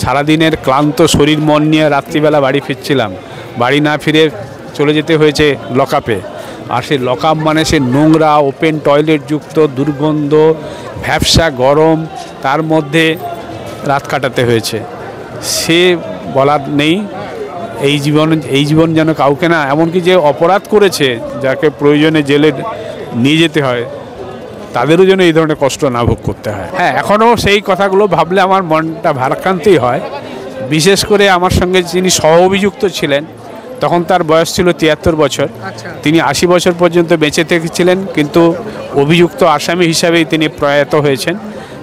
সারাদিনের ক্লান্ত শরীর মন নিয়ে রাত্রিবেলা বাড়ি ফিরছিলাম, বাড়ি না ফিরে চলে যেতে হয়েছে লকআপে। আর সেই লকআপ মানে সে নোংরা, ওপেন টয়লেট যুক্ত, দুর্গন্ধ, ভ্যাপসা গরম, তার মধ্যে রাত কাটাতে হয়েছে। সে বলার নেই। এই জীবন যেন কাউকে না, এমনকি যে অপরাধ করেছে, যাকে প্রয়োজনে জেলে নিয়ে যেতে হয়, তাদেরও যেন এই ধরনের কষ্ট না ভোগ করতে হয়। হ্যাঁ, এখনও সেই কথাগুলো ভাবলে আমার মনটা ভারাক্রান্তই হয়। বিশেষ করে আমার সঙ্গে যিনি সহ অভিযুক্ত ছিলেন, তখন তার বয়স ছিল 73 বছর। তিনি 80 বছর পর্যন্ত বেঁচে থেকেছিলেন, কিন্তু অভিযুক্ত আসামি হিসাবেই তিনি প্রয়াত হয়েছেন,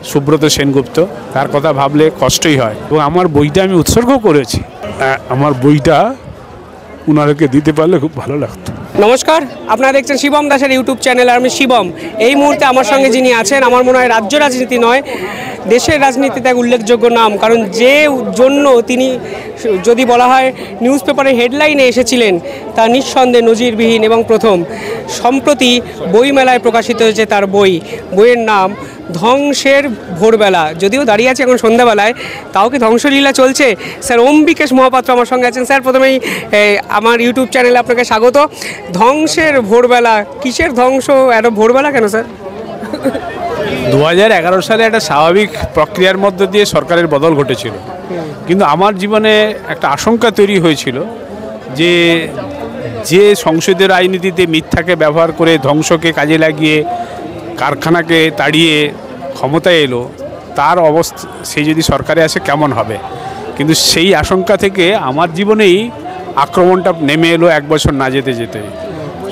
সুব্রত সেনগুপ্ত। তার কথা ভাবলে কষ্টই হয়। এবং আমার বইটা আমি উৎসর্গ করেছি, আমার বইটা ওনাদেরকে দিতে পারলে খুব ভালো লাগতো। নমস্কার, আপনারা দেখছেন শিবম দাসের ইউটিউব চ্যানেল। আর আমি শিবম। এই মুহূর্তে আমার সঙ্গে যিনি আছেন, আমার মনে হয় রাজ্য রাজনীতি নয়, দেশের রাজনীতিতে এক উল্লেখযোগ্য নাম। কারণ যে জন্য তিনি, যদি বলা হয় নিউজ পেপারের হেডলাইনে এসেছিলেন, তা নিঃসন্দেহে নজিরবিহীন এবং প্রথম। সম্প্রতি বইমেলায় প্রকাশিত হয়েছে তার বইয়ের নাম ধ্বংসের ভোরবেলা। যদিও দাঁড়িয়ে আছে এখন সন্ধ্যাবেলায়, তাও কি ধ্বংসলীলা চলছে? স্যার অম্বিকেশ মহাপাত্র আমার সঙ্গে আছেন। স্যার, প্রথমেই আমার ইউটিউব চ্যানেলে আপনাকে স্বাগত। ধ্বংসের ভোরবেলা, কিসের ধ্বংস? এত ভোরবেলা কেন স্যার? 2011 সালে একটা স্বাভাবিক প্রক্রিয়ার মধ্য দিয়ে সরকারের বদল ঘটেছিল, কিন্তু আমার জীবনে একটা আশঙ্কা তৈরি হয়েছিল যে সংসদের রাজনীতিতে মিথ্যাকে ব্যবহার করে, ধ্বংসকে কাজে লাগিয়ে কারখানাকে তাড়িয়ে ক্ষমতায় এলো, তার অবস্থা সেই যদি সরকারে আসে কেমন হবে। কিন্তু সেই আশঙ্কা থেকে আমার জীবনেই আক্রমণটা নেমে এলো 1 বছর না যেতে যেতে।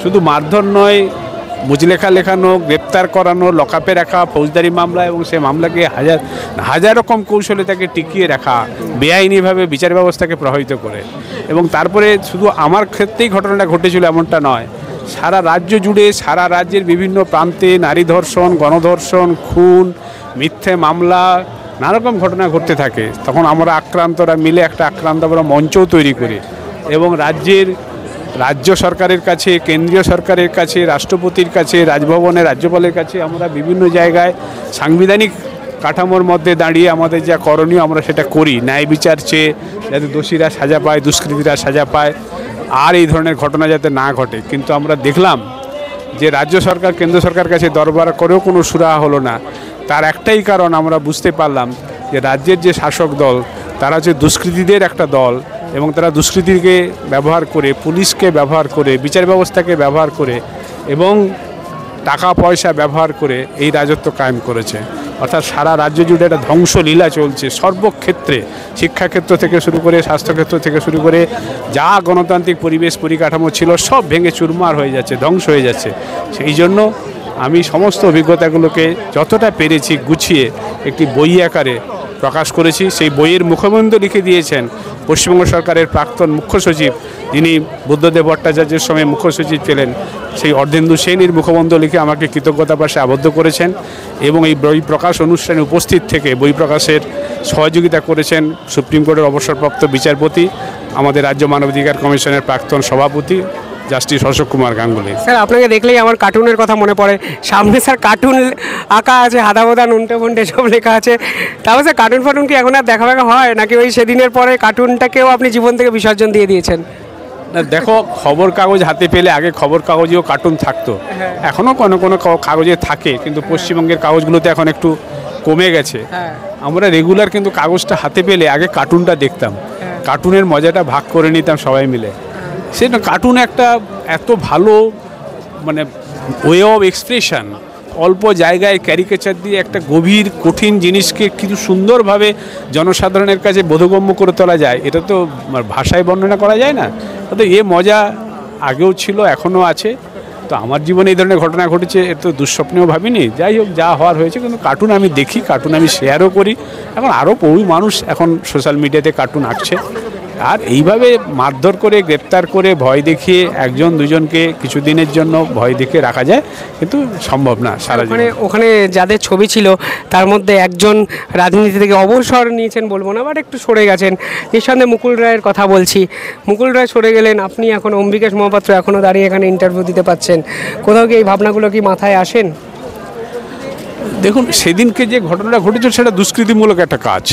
শুধু মারধর নয়, মুচলেখা লেখানো, গ্রেপ্তার করানো, লকআপে রাখা, ফৌজদারি মামলা, এবং সে মামলাকে হাজার রকম কৌশলে তাকে টিকিয়ে রাখা, বেআইনিভাবে বিচার ব্যবস্থাকে প্রভাবিত করে। এবং তারপরে শুধু আমার ক্ষেত্রেই ঘটনাটা ঘটেছিল এমনটা নয়, সারা রাজ্য জুড়ে, সারা রাজ্যের বিভিন্ন প্রান্তে নারী ধর্ষণ, গণধর্ষণ, খুন, মিথ্যে মামলা, নানারকম ঘটনা ঘটতে থাকে। তখন আমরা আক্রান্তরা মিলে একটা আক্রান্ত আমরা মঞ্চও তৈরি করি, এবং রাজ্য সরকারের কাছে, কেন্দ্রীয় সরকারের কাছে, রাষ্ট্রপতির কাছে, রাজভবনে রাজ্যপালের কাছে আমরা বিভিন্ন জায়গায় সাংবিধানিক কাঠামোর মধ্যে দাঁড়িয়ে আমাদের যা করণীয় আমরা সেটা করি, ন্যায় বিচার চেয়ে, যাতে দোষীরা সাজা পায়, দুষ্কৃতীরা সাজা পায়, আর এই ধরনের ঘটনা যাতে না ঘটে। কিন্তু আমরা দেখলাম যে রাজ্য সরকার কেন্দ্র সরকারের কাছে দরবার করেও কোনো সুরাহা হলো না। তার একটাই কারণ, আমরা বুঝতে পারলাম যে রাজ্যের যে শাসক দল, তারা হচ্ছে দুষ্কৃতীদের একটা দল, এবং তারা দুষ্কৃতীকে ব্যবহার করে, পুলিশকে ব্যবহার করে, বিচার ব্যবস্থাকে ব্যবহার করে, এবং টাকা পয়সা ব্যবহার করে এই রাজত্ব কায়েম করেছে। অর্থাৎ সারা রাজ্য জুড়ে একটা ধ্বংসলীলা চলছে সর্বক্ষেত্রে, শিক্ষাক্ষেত্র থেকে শুরু করে, স্বাস্থ্যক্ষেত্র থেকে শুরু করে, যা গণতান্ত্রিক পরিবেশ পরিকাঠামো ছিল সব ভেঙে চুরমার হয়ে যাচ্ছে, ধ্বংস হয়ে যাচ্ছে। সেই জন্য আমি সমস্ত অভিজ্ঞতাগুলোকে যতটা পেরেছি গুছিয়ে একটি বই আকারে প্রকাশ করেছি। সেই বইয়ের মুখবন্ধ লিখে দিয়েছেন পশ্চিমবঙ্গ সরকারের প্রাক্তন মুখ্য সচিব, যিনি বুদ্ধদেব ভট্টাচার্যের সময় মুখ্য সচিব ছিলেন, সেই অর্ধেন্দু সেনের মুখবন্ধ লিখে আমাকে কৃতজ্ঞতা পাশে আবদ্ধ করেছেন। এবং এই বই প্রকাশ অনুষ্ঠানে উপস্থিত থেকে বই প্রকাশের সহযোগিতা করেছেন সুপ্রিম কোর্টের অবসরপ্রাপ্ত বিচারপতি, আমাদের রাজ্য মানবাধিকার কমিশনের প্রাক্তন সভাপতি জাস্টিস অশোক কুমার গাঙ্গুলি। স্যার, আপনাকে দেখলেই আমার কার্টুনের কথা মনে পড়ে। সামনে স্যার কার্টুন আঁকা আছে, হাদা বোদা নুনটে ফন্টে সব লেখা আছে। তাও স্যার কার্টুন ফার্টুন কি এখন আর দেখা হয় নাকি ওই সেদিনের পরে কার্টুনটাকেও আপনি জীবন থেকে বিসর্জন দিয়ে দিয়েছেন? না, দেখো, খবর কাগজ হাতে পেলে আগে খবর কাগজেও কার্টুন থাকতো, এখনও কোনো কাগজে থাকে, কিন্তু পশ্চিমবঙ্গের কাগজগুলোতে এখন একটু কমে গেছে। আমরা রেগুলার কিন্তু কাগজটা হাতে পেলে আগে কার্টুনটা দেখতাম, কার্টুনের মজাটা ভাগ করে নিতাম সবাই মিলে। সেটা কার্টুন একটা এত ভালো মানে ওয়ে অফ এক্সপ্রেশন, অল্প জায়গায় ক্যারিকেচার দিয়ে একটা গভীর কঠিন জিনিসকে কিছু সুন্দরভাবে জনসাধারণের কাছে বোধগম্য করে তোলা যায়, এটা তো ভাষায় বর্ণনা করা যায় না। তো এ মজা আগেও ছিল, এখনও আছে। তো আমার জীবনে এই ধরনের ঘটনা ঘটেছে, এর তো দুঃস্বপ্নেও ভাবিনি। যাই হোক, যা হওয়ার হয়েছে। কিন্তু কার্টুন আমি দেখি, কার্টুন আমি শেয়ারও করি। এখন আরও বহু মানুষ এখন সোশ্যাল মিডিয়াতে কার্টুন আঁকছে। আর এইভাবে মারধর করে, গ্রেপ্তার করে, ভয় দেখিয়ে একজন দুজনকে কিছুদিনের জন্য ভয় দেখিয়ে রাখা যায়, কিন্তু সম্ভব না সারা জীবন। ওখানে যাদের ছবি ছিল তার মধ্যে একজন রাজনীতি থেকে অবসর নিয়েছেন বলবো না, বাট একটু সরে গেছেন। নিঃসন্দেহে মুকুল রায়ের কথা বলছি। মুকুল রায় সরে গেলেন, আপনি এখন অম্বিকেশ মহাপাত্র এখনও দাঁড়িয়ে এখানে ইন্টারভিউ দিতে পাচ্ছেন। কোথাও কি এই ভাবনাগুলো কি মাথায় আসেন? দেখুন, সেদিনকে যে ঘটনাটা ঘটেছিল সেটা দুষ্কৃতিমূলক একটা কাজ।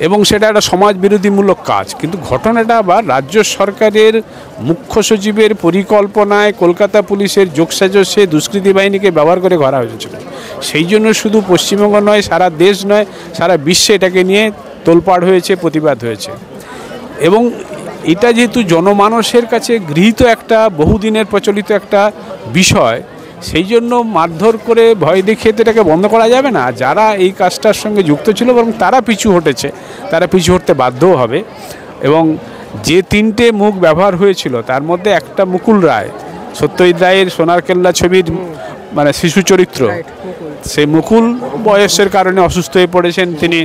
এবং সেটা একটা সমাজ বিরোধীমূলক কাজ। কিন্তু ঘটনাটা আবার রাজ্য সরকারের মুখ্য সচিবের পরিকল্পনায় কলকাতা পুলিশের যোগসাজশে দুষ্কৃতী বাহিনীকে ব্যবহার করে করা হয়েছিল। সেই জন্য শুধু পশ্চিমবঙ্গ নয়, সারা দেশ নয়, সারা বিশ্বে এটাকে নিয়ে তোলপাড় হয়েছে, প্রতিবাদ হয়েছে। এবং এটা যেহেতু জনমানসের কাছে গৃহীত একটা বহুদিনের প্রচলিত একটা বিষয়, সেই জন্য মারধর করে ভয় দেখিয়ে তো এটাকে বন্ধ করা যাবে না। যারা এই কাজটার সঙ্গে যুক্ত ছিল বরং তারা পিছু হটেছে, তারা পিছু হটতে বাধ্যও হবে। এবং যে 3টে মুখ ব্যবহার হয়েছিল তার মধ্যে একটা মুকুল রায়, সত্যজিৎ রায়ের সোনার কেল্লা ছবির মানে শিশু চরিত্র, সেই মুকুল বয়সের কারণে অসুস্থ হয়ে পড়েছেন। তিনি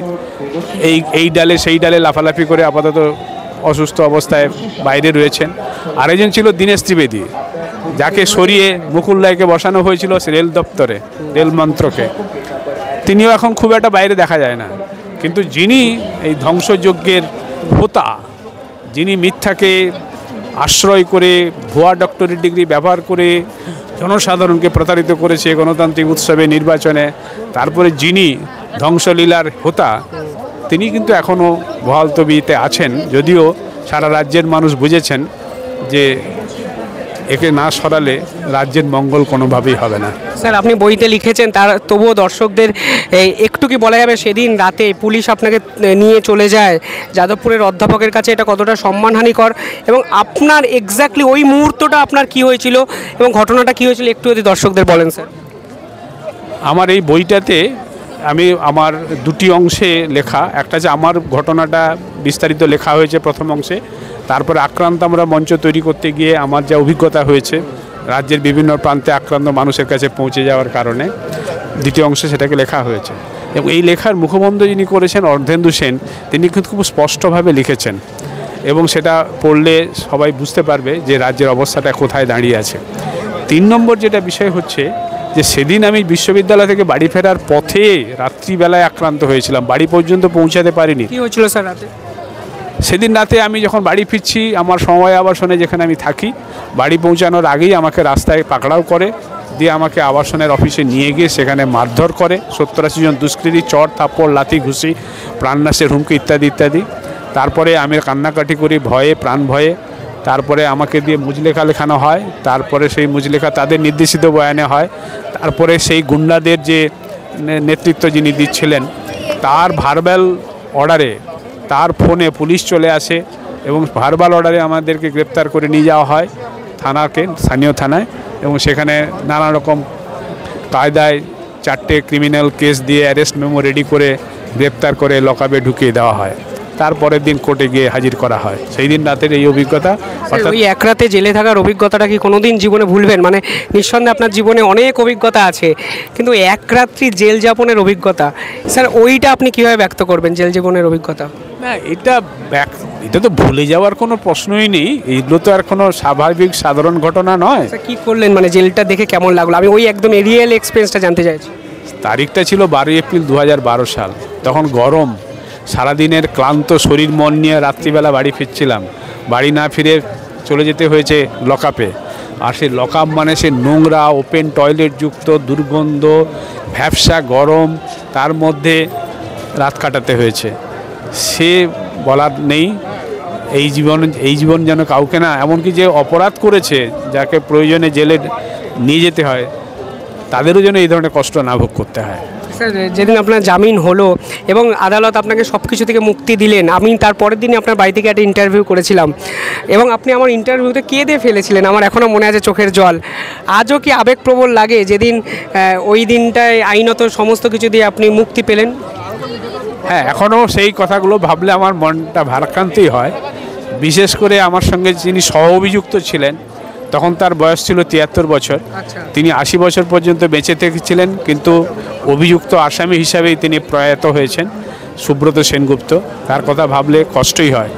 এই ডালে সেই ডালে লাফালাফি করে আপাতত অসুস্থ অবস্থায় বাইরে রয়েছেন। আরেকজন ছিল দীনেশ ত্রিবেদী, যাকে সরিয়ে মুকুল রায়কে বসানো হয়েছিল রেল দপ্তরে, রেল মন্ত্রকে। তিনিও এখন খুব একটা বাইরে দেখা যায় না। কিন্তু যিনি এই ধ্বংসযজ্ঞের হোতা, যিনি মিথ্যাকে আশ্রয় করে ভুয়া ডক্টরেট ডিগ্রি ব্যবহার করে জনসাধারণকে প্রতারিত করেছে গণতান্ত্রিক উৎসবে, নির্বাচনে, তারপরে যিনি ধ্বংসলীলার হোতা, তিনি কিন্তু এখনও বহালতবিতে আছেন। যদিও সারা রাজ্যের মানুষ বুঝেছেন যে একে না সরালে রাজ্যের মঙ্গল কোনোভাবেই হবে না। স্যার, আপনি বইতে লিখেছেন, তার তবুও দর্শকদের একটু কি বলা যাবে সেদিন রাতে পুলিশ আপনাকে নিয়ে চলে যায় যাদবপুরের অধ্যাপকের কাছে, এটা কতটা সম্মানহানিকর এবং আপনার এক্স্যাক্টলি ওই মুহূর্তটা আপনার কি হয়েছিল এবং ঘটনাটা কি হয়েছিল একটু যদি দর্শকদের বলেন স্যার। আমার এই বইটাতে আমি আমার 2টি অংশে লেখা, একটা যে আমার ঘটনাটা বিস্তারিত লেখা হয়েছে প্রথম অংশে, তারপরে আক্রান্ত আমরা মঞ্চ তৈরি করতে গিয়ে আমার যা অভিজ্ঞতা হয়েছে রাজ্যের বিভিন্ন প্রান্তে আক্রান্ত মানুষের কাছে পৌঁছে যাওয়ার কারণে দ্বিতীয় অংশে সেটাকে লেখা হয়েছে। এবং এই লেখার মুখবন্ধ যিনি করেছেন অর্ধেন্দু সেন, তিনি কিন্তু খুব স্পষ্টভাবে লিখেছেন এবং সেটা পড়লে সবাই বুঝতে পারবে যে রাজ্যের অবস্থাটা কোথায় দাঁড়িয়ে আছে। 3 নম্বর যেটা বিষয় হচ্ছে যে সেদিন আমি বিশ্ববিদ্যালয় থেকে বাড়ি ফেরার পথে রাত্রিবেলায় আক্রান্ত হয়েছিলাম, বাড়ি পর্যন্ত পৌঁছাতে পারিনি। কি হয়েছিল স্যার রাতে? সেদিন রাতে আমি যখন বাড়ি ফিরছি, আমার সময় আবাসনে যেখানে আমি থাকি, বাড়ি পৌঁছানোর আগেই আমাকে রাস্তায় পাকড়াও করে দিয়ে আমাকে আবাসনের অফিসে নিয়ে গিয়ে সেখানে মারধর করে 70-80 জন দুষ্কৃতী, চর থাপ্পড় লাথি ঘুষি, প্রাণনাশের হুমকি ইত্যাদি ইত্যাদি। তারপরে আমি কান্নাকাটি করি ভয়ে, প্রাণ ভয়ে। তারপরে আমাকে দিয়ে মুজলেখা লেখানো হয়, তারপরে সেই মুজলেখা তাদের নির্দেশিত বয়ানে হয়। তারপরে সেই গুন্ডাদের যে নেতৃত্ব যিনি দিচ্ছিলেন তার ভার্বাল অর্ডারে, তার ফোনে পুলিশ চলে আসে এবং ভার্বাল অর্ডারে আমাদেরকে গ্রেপ্তার করে নিয়ে যাওয়া হয় স্থানীয় থানায়। এবং সেখানে নানা রকম কায়দায় 4টে ক্রিমিনাল কেস দিয়ে অ্যারেস্ট মেমো রেডি করে গ্রেপ্তার করে লকআপে ঢুকিয়ে দেওয়া হয়। তারপরের দিন কোর্টে গিয়ে হাজির করা হয়। সেই দিন রাতের এই অভিজ্ঞতা। ওই এক রাতে জেলে থাকার অভিজ্ঞতাটা কি কোনোদিন জীবনে ভুলবেন? মানে নিঃসন্দেহে আপনার জীবনে অনেক অভিজ্ঞতা আছে, কিন্তু এক রাত্রি জেল যাপনের অভিজ্ঞতা, স্যার ওইটা আপনি কীভাবে ব্যক্ত করবেন, জেল জীবনের অভিজ্ঞতা? না, এটা তো ভুলে যাওয়ার কোনো প্রশ্নই নেই। এগুলো তো আর কোনো স্বাভাবিক সাধারণ ঘটনা নয়। স্যার কী করলেন, মানে জেলটা দেখে কেমন লাগলো? আমি ওই একদম রিয়েল এক্সপিরিয়েন্সটা জানতে চাইছি। তারিখটা ছিল 12 এপ্রিল 2012 সাল। তখন গরম, সারাদিনের ক্লান্ত শরীর মন নিয়ে রাত্রিবেলা বাড়ি ফিরছিলাম। বাড়ি না ফিরে চলে যেতে হয়েছে লকআপে। আর সেই লকআপ মানে সে নোংরা, ওপেন টয়লেট যুক্ত, দুর্গন্ধ, ভ্যাপসা গরম, তার মধ্যে রাত কাটাতে হয়েছে। সে বলার নেই। এই জীবন যেন কাউকে না, এমনকি যে অপরাধ করেছে, যাকে প্রয়োজনে জেলে নিয়ে যেতে হয়, তাদেরও যেন এই ধরনের কষ্ট না ভোগ করতে হয়। স্যার যেদিন আপনার জামিন হলো এবং আদালত আপনাকে সব কিছু থেকে মুক্তি দিলেন, আমি তার পরের দিনই আপনার বাড়ি থেকে একটা ইন্টারভিউ করেছিলাম এবং আপনি আমার ইন্টারভিউতে কেঁদে ফেলেছিলেন। আমার এখনও মনে আছে চোখের জল। আজও কি আবেগপ্রবল লাগে যেদিন ওই দিনটায় আইনত সমস্ত কিছু দিয়ে আপনি মুক্তি পেলেন? হ্যাঁ, এখনও সেই কথাগুলো ভাবলে আমার মনটা ভারাক্রান্তই হয়। বিশেষ করে আমার সঙ্গে যিনি সহ অভিযুক্ত ছিলেন, তখন তার বয়স ছিল 73 বছর। তিনি 80 বছর পর্যন্ত বেঁচে থেকেছিলেন, কিন্তু অভিযুক্ত আসামি হিসাবেই তিনি প্রয়াত হয়েছেন, সুব্রত সেনগুপ্ত। তার কথা ভাবলে কষ্টই হয়।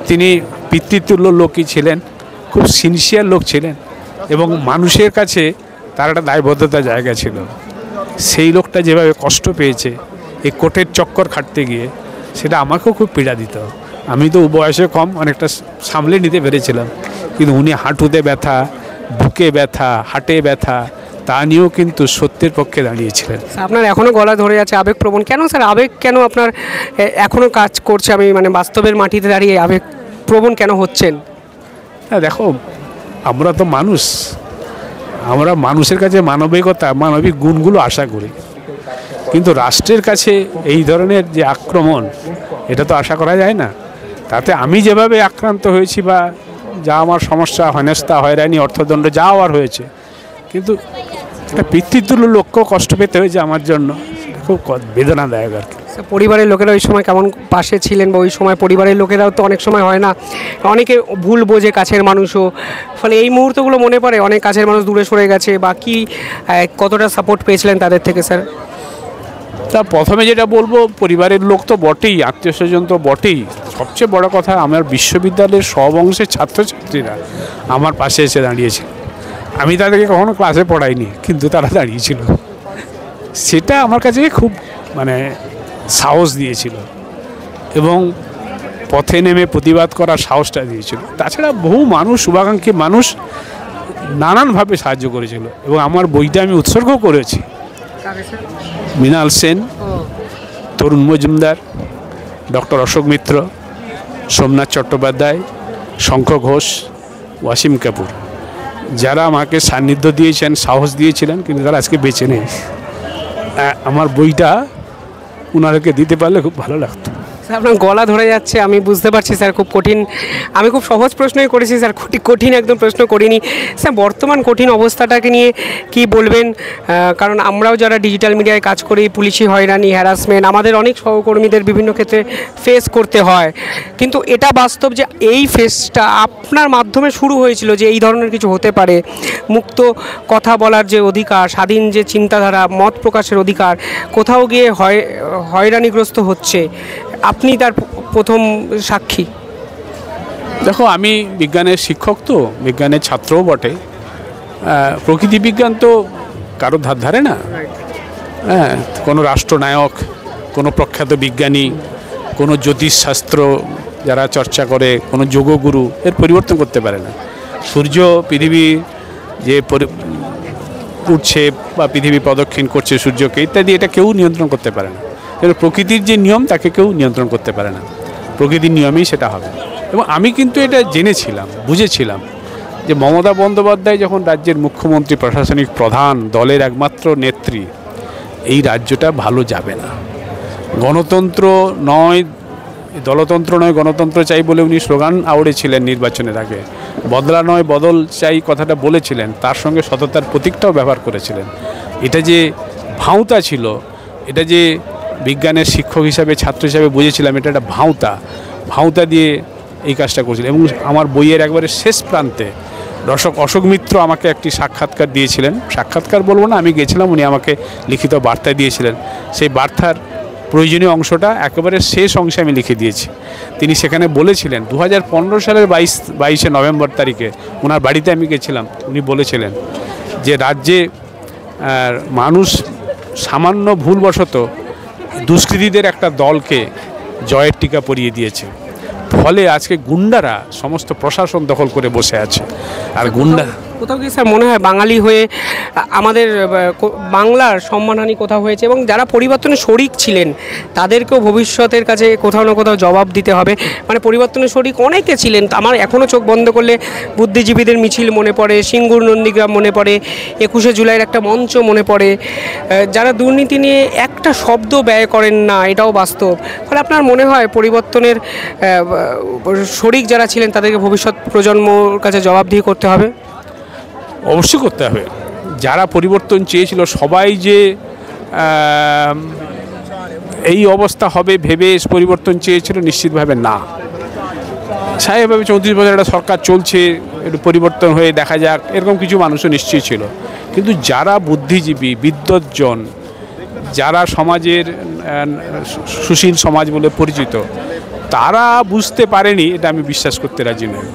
তিনি পিতৃতুল্য লোকই ছিলেন, খুব সিনসিয়ার লোক ছিলেন এবং মানুষের কাছে তার একটা দায়বদ্ধতা জায়গা ছিল। সেই লোকটা যেভাবে কষ্ট পেয়েছে এই কোর্টের চক্কর খাটতে গিয়ে, সেটা আমাকেও খুব পীড়া দিত। আমি তো বয়সে কম, অনেকটা সামলে নিতে পেরেছিলাম, কিন্তু উনি হাঁটুতে ব্যথা, বুকে ব্যথা, হাটে ব্যথা, তা নিয়েও কিন্তু সত্যের পক্ষে দাঁড়িয়েছিলেন। আপনার এখনও গলা ধরে যাচ্ছে আবেগপ্রবণ, কেন স্যার আবেগ কেন আপনার এখনও কাজ করছে? আমি মানে বাস্তবের মাটিতে দাঁড়িয়ে আবেগপ্রবণ কেন হচ্ছেন? হ্যাঁ দেখো, আমরা তো মানুষ, আমরা মানুষের কাছে মানবিক গুণগুলো আশা করি, কিন্তু রাষ্ট্রের কাছে এই ধরনের যে আক্রমণ, এটা তো আশা করা যায় না। তাতে আমি যেভাবে আক্রান্ত হয়েছি বা যা আমার সমস্যা, হেনস্থা, হয়রানি, অর্থদণ্ড যা হওয়ার হয়েছে, কিন্তু একটা পিতৃতুল্য লোককেও কষ্ট পেতে হয়েছে আমার জন্য, খুব বেদনাদায়ক আর কি। পরিবারের লোকেরা ওই সময় কেমন পাশে ছিলেন, বা ওই সময় পরিবারের লোকেরাও তো অনেক সময় হয় না, অনেকে ভুল বোঝে কাছের মানুষও, ফলে এই মুহূর্তগুলো মনে পড়ে অনেক কাছের মানুষ দূরে সরে গেছে, বা কি কতটা সাপোর্ট পেয়েছিলেন তাদের থেকে স্যার? তা প্রথমে যেটা বলবো, পরিবারের লোক তো বটেই, আত্মীয় স্বজন তো বটেই, সবচেয়ে বড় কথা আমার বিশ্ববিদ্যালয়ের সব অংশের ছাত্রছাত্রীরা আমার পাশে এসে দাঁড়িয়েছে। আমি তাদেরকে কখনো ক্লাসে পড়াইনি, কিন্তু তারা দাঁড়িয়েছিল, সেটা আমার কাছে খুব মানে সাহস দিয়েছিল এবং পথে নেমে প্রতিবাদ করার সাহসটা দিয়েছিল। তাছাড়া বহু মানুষ, শুভাকাঙ্ক্ষী মানুষ নানানভাবে সাহায্য করেছিল এবং আমার বইটা আমি উৎসর্গ করেছি। মৃণাল সেন, তরুণ মজুমদার, ডক্টর অশোক মিত্র, সোমনাথ চট্টোপাধ্যায়, শঙ্খ ঘোষ, ওয়াসিম কাপুর, যারা আমাকে সান্নিধ্য দিয়েছেন, সাহস দিয়েছিলেন, কিন্তু তারা আজকে বেঁচে নেই। আমার বইটা ওনাদেরকে দিতে পারলে খুব ভালো লাগতো। আপনার গলা ধরে যাচ্ছে, আমি বুঝতে পারছি স্যার, খুব কঠিন। আমি খুব সহজ প্রশ্নই করেছি স্যার, কঠিন একদম প্রশ্ন করিনি স্যার। বর্তমান কঠিন অবস্থাটাকে নিয়ে কি বলবেন? কারণ আমরাও যারা ডিজিটাল মিডিয়ায় কাজ করি, পুলিশি হয়রানি, হ্যারাসমেন্ট আমাদের অনেক সহকর্মীদের বিভিন্ন ক্ষেত্রে ফেস করতে হয়, কিন্তু এটা বাস্তব যে এই ফেসটা আপনার মাধ্যমে শুরু হয়েছিল, যে এই ধরনের কিছু হতে পারে। মুক্ত কথা বলার যে অধিকার, স্বাধীন যে চিন্তাধারা, মত প্রকাশের অধিকার কোথাও গিয়ে হয়রানিগ্রস্ত হচ্ছে, আপনি তার প্রথম সাক্ষী। দেখো, আমি বিজ্ঞানের শিক্ষক, তো বিজ্ঞানের ছাত্রও বটে। প্রকৃতি বিজ্ঞান তো কারোর ধার ধারে না। হ্যাঁ, কোনো রাষ্ট্রনায়ক, কোনো প্রখ্যাত বিজ্ঞানী, কোনো জ্যোতিষশাস্ত্র যারা চর্চা করে, কোনো যোগগুরু এর পরিবর্তন করতে পারে না। সূর্য, পৃথিবী যে উঠছে বা পৃথিবী প্রদক্ষিণ করছে সূর্যকে ইত্যাদি, এটা কেউ নিয়ন্ত্রণ করতে পারে না। কিন্তু প্রকৃতির যে নিয়ম, তাকে কেউ নিয়ন্ত্রণ করতে পারে না, প্রকৃতির নিয়মেই সেটা হবে। এবং আমি কিন্তু এটা জেনেছিলাম, বুঝেছিলাম যে মমতা বন্দ্যোপাধ্যায় যখন রাজ্যের মুখ্যমন্ত্রী, প্রশাসনিক প্রধান, দলের একমাত্র নেত্রী, এই রাজ্যটা ভালো যাবে না। গণতন্ত্র নয়, দলতন্ত্র নয়, গণতন্ত্র চাই বলে উনি স্লোগান আওড়েছিলেন নির্বাচনের আগে। বদলা নয়, বদল চাই কথাটা বলেছিলেন, তার সঙ্গে সততার প্রতীকটাও ব্যবহার করেছিলেন। এটা যে ভাঁওতা ছিল, এটা যে বিজ্ঞানের শিক্ষক হিসাবে, ছাত্র হিসাবে বুঝেছিলাম, এটা একটা ভাঁওতা দিয়ে এই কাজটা করেছিলেন। এবং আমার বইয়ের একবারে শেষ প্রান্তে অশোক মিত্র আমাকে একটি সাক্ষাৎকার দিয়েছিলেন। সাক্ষাৎকার বলবো না, আমি গেছিলাম, উনি আমাকে লিখিত বার্তা দিয়েছিলেন। সেই বার্তার প্রয়োজনীয় অংশটা একেবারে শেষ অংশে আমি লিখে দিয়েছি। তিনি সেখানে বলেছিলেন, 2015 সালের 22শে নভেম্বর তারিখে ওনার বাড়িতে আমি গেছিলাম, উনি বলেছিলেন যে রাজ্যে মানুষ সামান্য ভুলবশত দুষ্কৃতীদের একটা দলকে জয়ের টিকা পরিয়ে দিয়েছে, ফলে আজকে গুন্ডারা সমস্ত প্রশাসন দখল করে বসে আছে। আর গুন্ডা কোথাও কি স্যার মনে হয় বাঙালি হয়ে আমাদের বাংলার সম্মানহানি কোথাও হয়েছে, এবং যারা পরিবর্তনে শরিক ছিলেন তাদেরকেও ভবিষ্যতের কাছে কোথাও না কোথাও জবাব দিতে হবে। মানে পরিবর্তনের শরিক অনেকে ছিলেন, আমার এখনও চোখ বন্ধ করলে বুদ্ধিজীবীদের মিছিল মনে পড়ে, সিঙ্গুর নন্দীগ্রাম মনে পড়ে, 21শে জুলাইয়ের একটা মঞ্চ মনে পড়ে, যারা দুর্নীতি নিয়ে একটা শব্দ ব্যয় করেন না, এটাও বাস্তব। ফলে আপনার মনে হয় পরিবর্তনের শরিক যারা ছিলেন তাদেরকে ভবিষ্যৎ প্রজন্মর কাছে জবাবদিহি করতে হবে? অবশ্যই করতে হবে। যারা পরিবর্তন চেয়েছিল সবাই যে এই অবস্থা হবে ভেবে পরিবর্তন চেয়েছিল, নিশ্চিতভাবে না। স্বাভাবিকভাবে 34 বছর একটা সরকার চলছে, একটু পরিবর্তন হয়ে দেখা যাক, এরকম কিছু মানুষও নিশ্চয়ই ছিল। কিন্তু যারা বুদ্ধিজীবী, বিদ্বজ্জন, যারা সমাজের সুশীল সমাজ বলে পরিচিত, তারা বুঝতে পারেনি, এটা আমি বিশ্বাস করতে রাজি নই।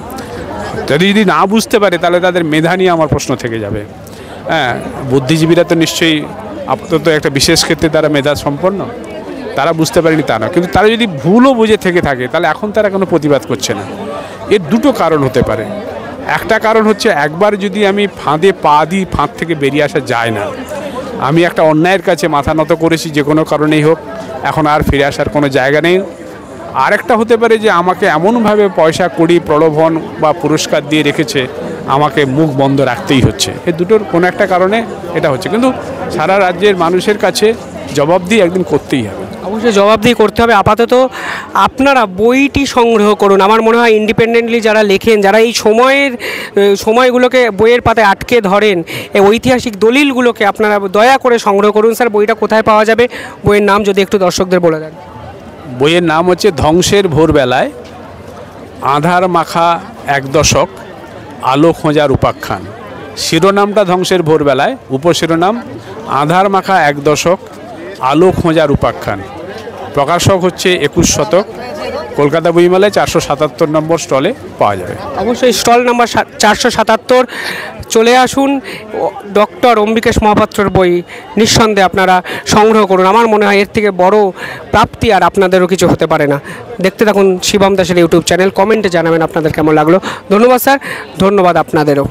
যদি না বুঝতে পারে তাহলে তাদের মেধা নিয়ে আমার প্রশ্ন থেকে যাবে। হ্যাঁ, বুদ্ধিজীবীরা তো নিশ্চয়ই আপাতত একটা বিশেষ ক্ষেত্রে তারা মেধা সম্পন্ন, তারা বুঝতে পারেনি তা না। কিন্তু তারা যদি ভুলও বুঝে থেকে থাকে, তাহলে এখন তারা কোনো প্রতিবাদ করছে না। এর দুটো কারণ হতে পারে। একটা কারণ হচ্ছে একবার যদি আমি ফাঁদে পা দিই, ফাঁদ থেকে বেরিয়ে আসা যায় না। আমি একটা অন্যায়ের কাছে মাথা নত করেছি, যে কোনো কারণেই হোক, এখন আর ফিরে আসার কোনো জায়গা নেই। আরেকটা হতে পারে যে আমাকে এমনভাবে পয়সা কড়ি প্রলোভন বা পুরস্কার দিয়ে রেখেছে, আমাকে মুখ বন্ধ রাখতেই হচ্ছে। এই দুটোর কোনো একটা কারণে এটা হচ্ছে, কিন্তু সারা রাজ্যের মানুষের কাছে জবাবদিহি একদিন করতেই হবে। অবশ্যই জবাবদিহি করতে হবে। আপাতত আপনারা বইটি সংগ্রহ করুন। আমার মনে হয় ইন্ডিপেন্ডেন্টলি যারা লেখেন, যারা এই সময়গুলোকে বইয়ের পাতায় আটকে ধরেন, এই ঐতিহাসিক দলিলগুলোকে আপনারা দয়া করে সংগ্রহ করুন। স্যার, বইটা কোথায় পাওয়া যাবে? বইয়ের নাম যদি একটু দর্শকদের বলে দেন। বইয়ের নাম হচ্ছে ধ্বংসের ভোরবেলায়, আধার মাখা এক দশক, আলো খোঁজার উপাখ্যান। শিরোনামটা ধ্বংসের ভোরবেলায়, উপশিরোনাম আধার মাখা এক দশক, আলো খোঁজার উপাখ্যান। প্রকাশক হচ্ছে 21 শতক, কলকাতা বইমেলায় 477 নম্বর স্টলে পাওয়া যাবে। অবশ্যই স্টল নাম্বার 477 চলে আসুন। ডক্টর অম্বিকেশ মহাপাত্রর বই নিঃসন্দেহে আপনারা সংগ্রহ করুন। আমার মনে হয় এর থেকে বড় প্রাপ্তি আর আপনাদেরও কিছু হতে পারে না। দেখতে থাকুন শিবম দাসের ইউটিউব চ্যানেল। কমেন্টে জানাবেন আপনাদের কেমন লাগলো। ধন্যবাদ স্যার, ধন্যবাদ আপনাদেরও।